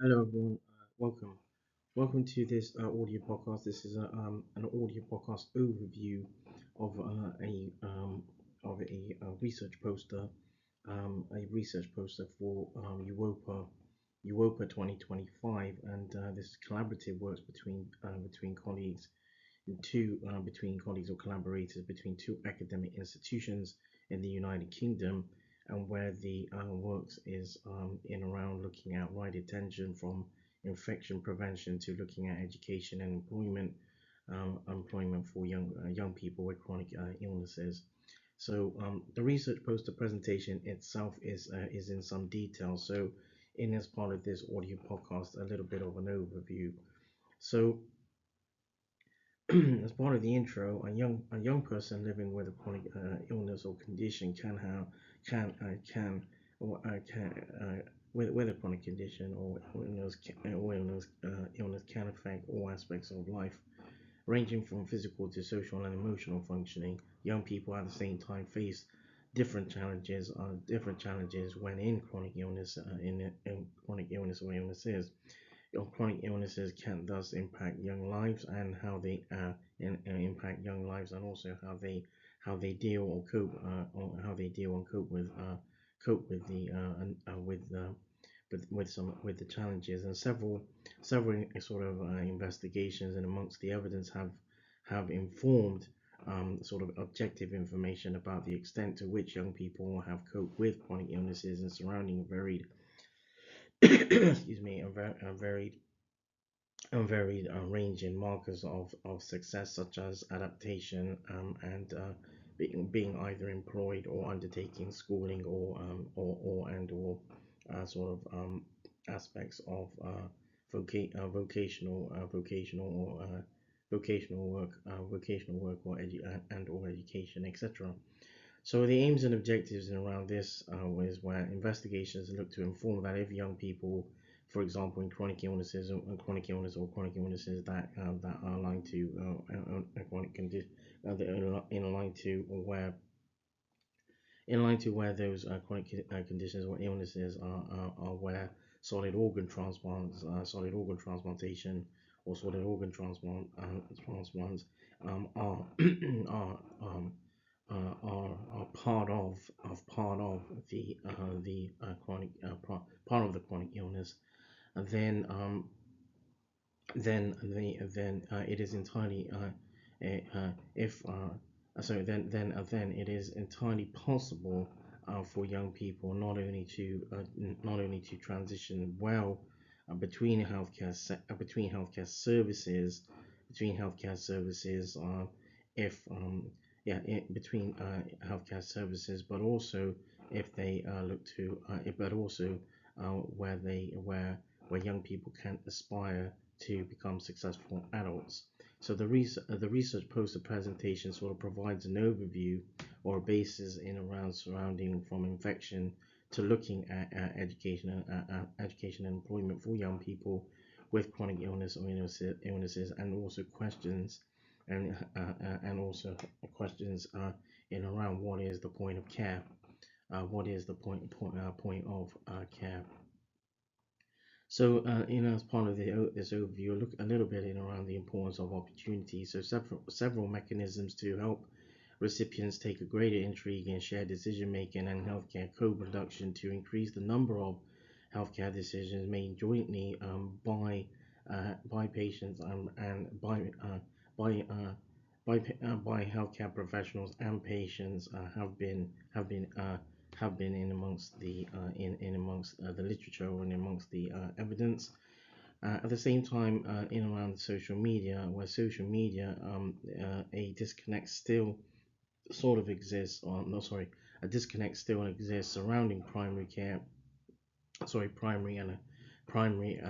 Hello everyone, welcome to this audio podcast. This is an audio podcast overview of a research poster for Ewopa 2025, and this is collaborative works between colleagues between colleagues or collaborators between two academic institutions in the United Kingdom, and where the works is in around looking at right attention from infection prevention to looking at education and employment for young people with chronic illnesses. So the research poster presentation itself is in some detail. So in as part of this audio podcast, a little bit of an overview. So as part of the intro, a young person living with a chronic illness or condition can or can with a chronic condition or illness can affect all aspects of life, ranging from physical to social and emotional functioning. Young people at the same time face different challenges when in chronic illness in chronic illness or illnesses. Chronic illnesses can thus impact young lives and how they impact young lives, and also how they deal or cope or how they deal and cope with the with the challenges. And several sort of investigations and amongst the evidence have informed sort of objective information about the extent to which young people have coped with chronic illnesses and surrounding varied excuse me a varied range in markers of success, such as adaptation and being either employed or undertaking schooling or sort of aspects of vocational work or education, etc. So the aims and objectives around this is where investigations look to inform that if young people, for example, in chronic illnesses or chronic illnesses that are aligned to chronic condition, in line to where those chronic conditions or illnesses are where solid organ transplantation or solid organ transplants are are part of the chronic part of the chronic illness, and then it is entirely if then it is entirely possible for young people not only to transition well between healthcare services if between healthcare services, but also if they look to but also where young people can aspire to become successful adults. So the research poster presentation sort of provides an overview or a basis in around surrounding from infection to looking at education and employment for young people with chronic illness or illnesses, and also questions and also questions in around what is the point of care, what is the point of care. So, as part of this overview, look a little bit in around the importance of opportunity. So, several mechanisms to help recipients take a greater intrigue in shared decision making and healthcare co-production to increase the number of healthcare decisions made jointly by patients and by by healthcare professionals and patients have been in amongst in amongst the literature and amongst the evidence. At the same time, in around social media, where social media a disconnect still sort of exists, or no, sorry, a disconnect still exists surrounding primary care, primary and primary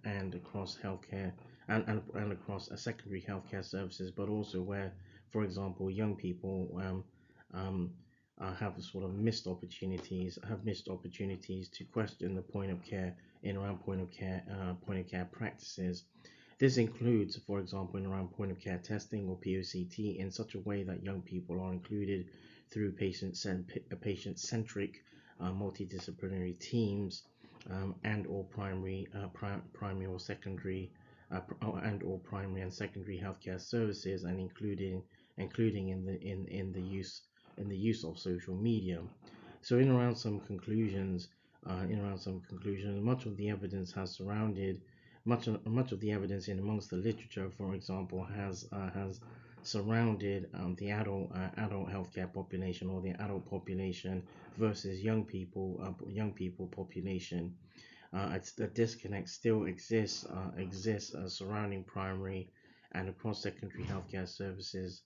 and across healthcare and across secondary healthcare services, but also where, for example, young people have sort of missed opportunities to question the point of care in around point of care practices. This includes, for example, in around point of care testing or POCT in such a way that young people are included through patient-centric multidisciplinary teams and or primary or secondary and or primary and secondary healthcare services, and including in the use of social media. So in around some conclusions, much of the evidence has surrounded much of the evidence in amongst the literature, for example, has surrounded the adult healthcare population, or the adult population versus young people population. The disconnect still exists surrounding primary and across secondary healthcare services.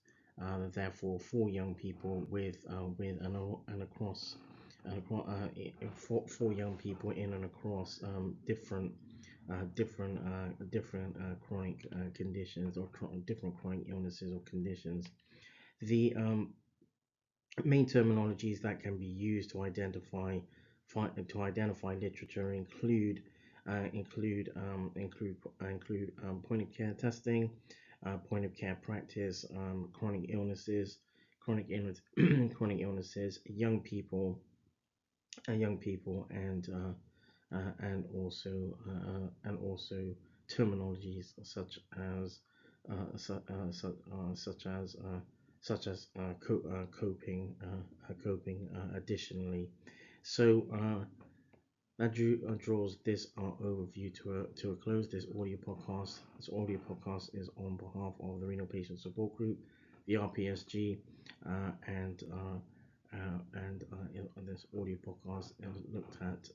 Therefore, for young people with and across for young people in and across different chronic conditions, or different chronic illnesses or conditions. The main terminologies that can be used to identify literature include point of care testing, point of care practice, chronic illnesses, young people, and also terminologies such as coping additionally. So that draws this overview to a close. This audio podcast is on behalf of the Renal Patient Support Group, the RPSG, in this audio podcast, it looked at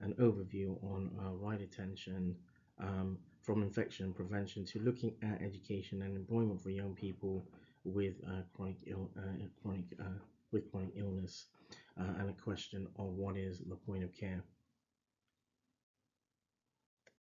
an overview on right attention, from infection prevention to looking at education and employment for young people with chronic illness, and a question of what is the point of care.